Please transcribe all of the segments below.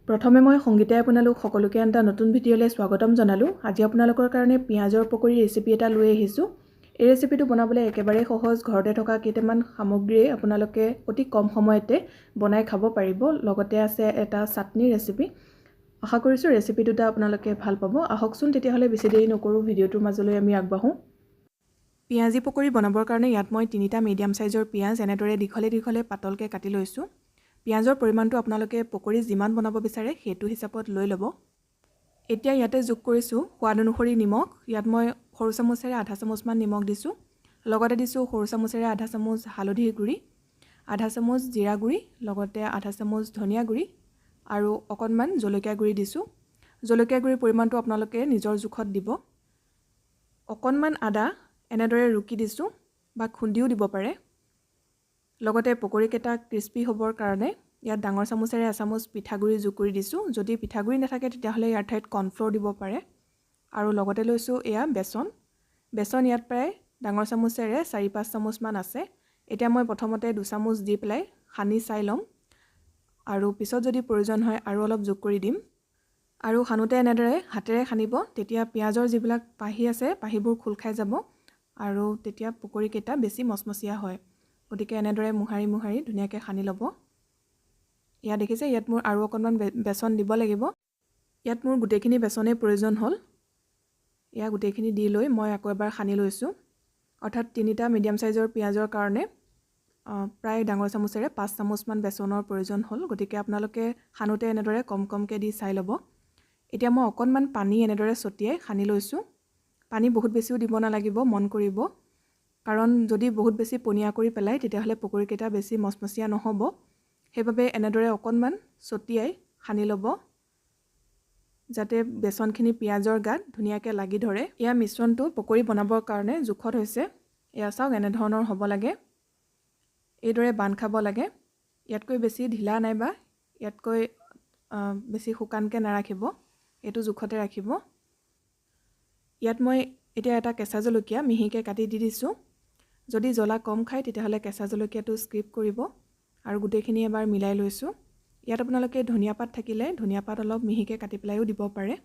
প্ৰথমে মই সংগীতাই আপোনালোক সকলোকে এটা নতুন ভিডিঅ'লৈ স্বাগতম জনালোঁ। আজি আপোনালোকৰ কাৰণে পিয়াজৰ পকৰি ৰেচিপি এটা লৈ আহিছোঁ। এই ৰেচিপিটো বনাবলৈ একেবাৰে সহজ, ঘৰতে থকা কেইটামান সামগ্ৰীয়ে আপোনালোকে অতি কম সময়তে বনাই খাব পাৰিব। লগতে আছে এটা চাটনি ৰেচিপি। আশা কৰিছোঁ ৰেচিপি দুটা আপোনালোকে ভাল পাব। আহকচোন তেতিয়াহ'লে বেছি দেৰি নকৰোঁ, ভিডিঅ'টোৰ মাজলৈ আমি আগবাঢ়োঁ। পিয়াজি পকৰি বনাবৰ কাৰণে ইয়াত মই 3টা মিডিয়াম সাইজৰ পিয়াজ এনেদৰে দীঘলে দীঘলে পাতলকৈ কাটি লৈছোঁ। পিয়াজৰ পৰিমাণটো আপোনালোকে পকৰি যিমান বনাব বিচাৰে সেইটো হিচাপত লৈ ল'ব। এতিয়া ইয়াতে যোগ কৰিছোঁ সোৱাদ অনুসৰি নিমখ। ইয়াত মই সৰু চামুচেৰে আধা চামুচমান নিমখ দিছোঁ। লগতে দিছোঁ সৰু চামুচেৰে আধা চামুচ হালধিৰ গুড়ি, আধা চামুচ জিৰা গুড়ি, লগতে আধা চামুচ ধনিয়া গুড়ি আৰু অকণমান জলকীয়া গুড়ি দিছোঁ। জলকীয়া গুড়িৰ পৰিমাণটো আপোনালোকে নিজৰ জোখত দিব। অকণমান আদা এনেদৰে ৰুকি দিছোঁ বা খুন্দিও দিব পাৰে। লগতে পকৰিকেইটা ক্ৰিস্পি হ'বৰ কাৰণে ইয়াত ডাঙৰ চামুচেৰে এচামুচ পিঠাগুড়ি যোগ কৰি দিছোঁ। যদি পিঠাগুড়ি নাথাকে তেতিয়াহ'লে ইয়াৰ ঠাইত কৰ্ণফ্ল'ৰ দিব পাৰে। আৰু লগতে লৈছোঁ এয়া বেচন। বেচন ইয়াত প্ৰায় ডাঙৰ চামুচেৰে 4-5 চামুচমান আছে। এতিয়া মই প্ৰথমতে 2 চামুচ দি পেলাই সানি চাই ল'ম, আৰু পিছত যদি প্ৰয়োজন হয় আৰু অলপ যোগ কৰি দিম। আৰু সানোতে এনেদৰে হাতেৰে সানিব, তেতিয়া পিঁয়াজৰ যিবিলাক পাহি আছে পাহিবোৰ খোল খাই যাব আৰু তেতিয়া পকৰিকেইটা বেছি মচমচীয়া হয়। গতিকে এনেদৰে মোহাৰি মোহাৰি ধুনীয়াকৈ সানি ল'ব। ইয়াত দেখিছে, ইয়াত মোৰ আৰু অকণমান বেচন দিব লাগিব। ইয়াত মোৰ গোটেইখিনি বেচনেই প্ৰয়োজন হ'ল। ইয়াত গোটেইখিনি দি লৈ মই আকৌ এবাৰ সানি লৈছোঁ। অৰ্থাৎ 3টা মিডিয়াম সাইজৰ পিঁয়াজৰ কাৰণে প্ৰায় ডাঙৰ চামুচেৰে 5 চামুচমান বেচনৰ প্ৰয়োজন হ'ল। গতিকে আপোনালোকে সানোতে এনেদৰে কম কমকৈ দি চাই ল'ব। এতিয়া মই অকণমান পানী এনেদৰে ছটিয়াই সানি লৈছোঁ। পানী বহুত বেছিও দিব নালাগিব, মন কৰিব, কাৰণ যদি বহুত বেছি পনীয়া কৰি পেলাই তেতিয়াহ'লে পকৰিকেইটা বেছি মচমচীয়া নহ'ব। সেইবাবে এনেদৰে অকণমান ছটিয়াই সানি ল'ব, যাতে বেচনখিনি পিঁয়াজৰ গাত ধুনীয়াকৈ লাগি ধৰে। ইয়াৰ মিশ্ৰণটো পকৰি বনাবৰ কাৰণে জোখত হৈছে। এয়া চাওক, এনেধৰণৰ হ'ব লাগে। এইদৰে বান্ধ খাব লাগে। ইয়াতকৈ বেছি ঢিলা নাইবা ইয়াতকৈ বেছি শুকানকৈ নাৰাখিব, এইটো জোখতে ৰাখিব। ইয়াত মই এতিয়া এটা কেঁচা জলকীয়া মিহিকৈ কাটি দি দিছোঁ। যদি জ্বলা কম খায় তেতিয়াহ'লে কেঁচা জলকীয়াটো স্কিপ কৰিব। আৰু গোটেইখিনি এবাৰ মিলাই লৈছোঁ। ইয়াত আপোনালোকে ধনিয়া পাত থাকিলে ধনিয়া পাত অলপ মিহিকৈ কাটি পেলাইও দিব পাৰে।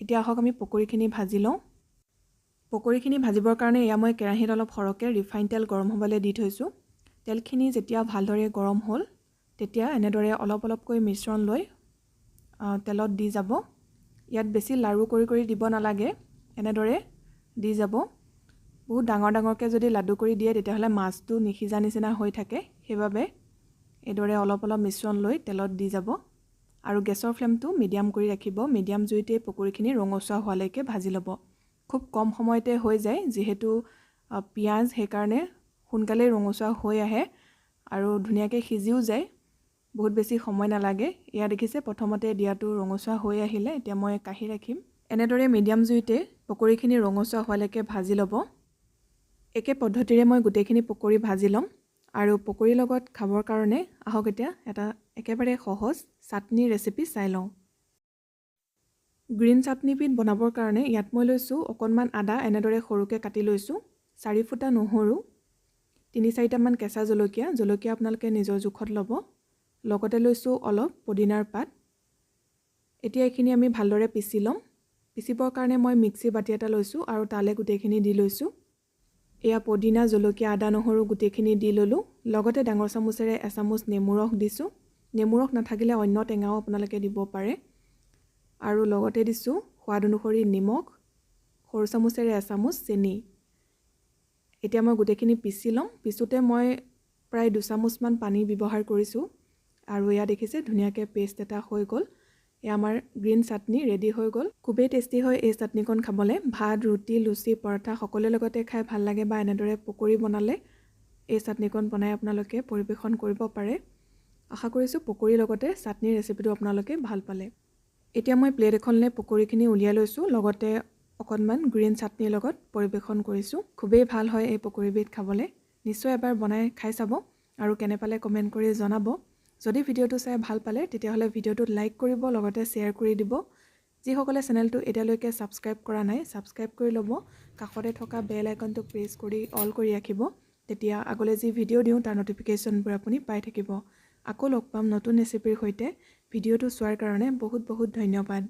এতিয়া আহক আমি পকৰিখিনি ভাজি লওঁ। পকৰিখিনি ভাজিবৰ কাৰণে এয়া মই কেৰাহীত অলপ সৰহকৈ ৰিফাইন তেল গৰম হ'বলৈ দি থৈছোঁ। তেলখিনি যেতিয়া ভালদৰে গৰম হ'ল তেতিয়া এনেদৰে অলপ অলপকৈ মিশ্ৰণ লৈ তেলত দি যাব। ইয়াত বেছি লাড়ু কৰি কৰি দিব নালাগে, এনেদৰে দি যাব। বহুত ডাঙৰ ডাঙৰকৈ যদি লাডু কৰি দিয়ে তেতিয়াহ'লে মাছটো নিসিজা নিচিনা হৈ থাকে। সেইবাবে এইদৰে অলপ অলপ মিশ্ৰণ লৈ তেলত দি যাব। আৰু গেছৰ ফ্লেমটো মিডিয়াম কৰি ৰাখিব। মিডিয়াম জুইতে পকৰিখিনি ৰঙচুৱা হোৱালৈকে ভাজি ল'ব। খুব কম সময়তে হৈ যায়, যিহেতু পিঁয়াজ সেইকাৰণে সোনকালেই ৰঙচুৱা হৈ আহে আৰু ধুনীয়াকৈ সিজিও যায়। বহুত বেছি সময় নালাগে। এয়া দেখিছে, প্ৰথমতে দিয়াটো ৰঙচুৱা হৈ আহিলে। এতিয়া মই কাঢ়ি ৰাখিম। এনেদৰে মিডিয়াম জুইতে পকৰিখিনি ৰঙচুৱা হোৱালৈকে ভাজি ল'ব। একে পদ্ধতিৰে মই গোটেইখিনি পকৰি ভাজি ল'ম। আৰু পকৰিৰ লগত খাবৰ কাৰণে আহক এতিয়া এটা একেবাৰে সহজ চাটনি ৰেচিপি চাই লওঁ। গ্ৰীণ চাটনিবিধ বনাবৰ কাৰণে ইয়াত মই লৈছোঁ অকণমান আদা এনেদৰে সৰুকৈ কাটি লৈছোঁ, 4 ফুটা নহৰু, 3-4টামান কেঁচা জলকীয়া। জলকীয়া আপোনালোকে নিজৰ জোখত ল'ব। লগতে লৈছোঁ অলপ পদিনাৰ পাত। এতিয়া এইখিনি আমি ভালদৰে পিচি ল'ম। পিচিবৰ কাৰণে মই মিক্সি বাতি এটা লৈছোঁ আৰু তালৈ গোটেইখিনি দি লৈছোঁ। এয়া পদিনা, জলকীয়া, আদা, নহৰু গোটেইখিনি দি ল'লোঁ। লগতে ডাঙৰ চামুচেৰে এচামুচ নেমু ৰস দিছোঁ। নেমু ৰস নাথাকিলে অন্য টেঙাও আপোনালোকে দিব পাৰে। আৰু লগতে দিছোঁ সোৱাদ অনুসৰি নিমখ, সৰু চামুচেৰে এচামুচ চেনি। এতিয়া মই গোটেইখিনি পিচি ল'ম। পিছোতে মই প্ৰায় 2 চামুচমান পানী ব্যৱহাৰ কৰিছোঁ। আৰু এয়া দেখিছে, ধুনীয়াকৈ পেষ্ট এটা হৈ গ'ল। এয়া আমাৰ গ্ৰীণ চাটনি ৰেডি হৈ গ'ল। খুবেই টেষ্টি হয় এই চাটনিকণ খাবলৈ। ভাত, ৰুটি, লুচি, পৰঠা সকলোৰে লগতে খাই ভাল লাগে, বা এনেদৰে পকৰি বনালে এই চাটনিকণ বনাই আপোনালোকে পৰিৱেশন কৰিব পাৰে। আশা কৰিছোঁ পকৰিৰ লগতে চাটনিৰ ৰেচিপিটো আপোনালোকে ভাল পালে। এতিয়া মই প্লেট এখনলৈ পকৰিখিনি উলিয়াই লৈছোঁ, লগতে অকণমান গ্ৰীণ চাটনিৰ লগত পৰিৱেশন কৰিছোঁ। খুবেই ভাল হয় এই পকৰিবিধ খাবলৈ। নিশ্চয় এবাৰ বনাই খাই চাব আৰু কেনে পালে কমেণ্ট কৰি জনাব। যদি ভিডিঅ'টো চাই ভাল পালে তেতিয়াহ'লে ভিডিঅ'টোত লাইক কৰিব, লগতে শ্বেয়াৰ কৰি দিব। যিসকলে চেনেলটো এতিয়ালৈকে ছাবস্ক্ৰাইব কৰা নাই, ছাবস্ক্ৰাইব কৰি ল'ব। কাষতে থকা বেল আইকনটো প্ৰেছ কৰি অল কৰি ৰাখিব। তেতিয়া আগলৈ যি ভিডিঅ' দিওঁ তাৰ ন'টিফিকেশ্যনবোৰ আপুনি পাই থাকিব। আকৌ লগ পাম নতুন ৰেচিপিৰ সৈতে। ভিডিঅ'টো চোৱাৰ কাৰণে বহুত বহুত ধন্যবাদ।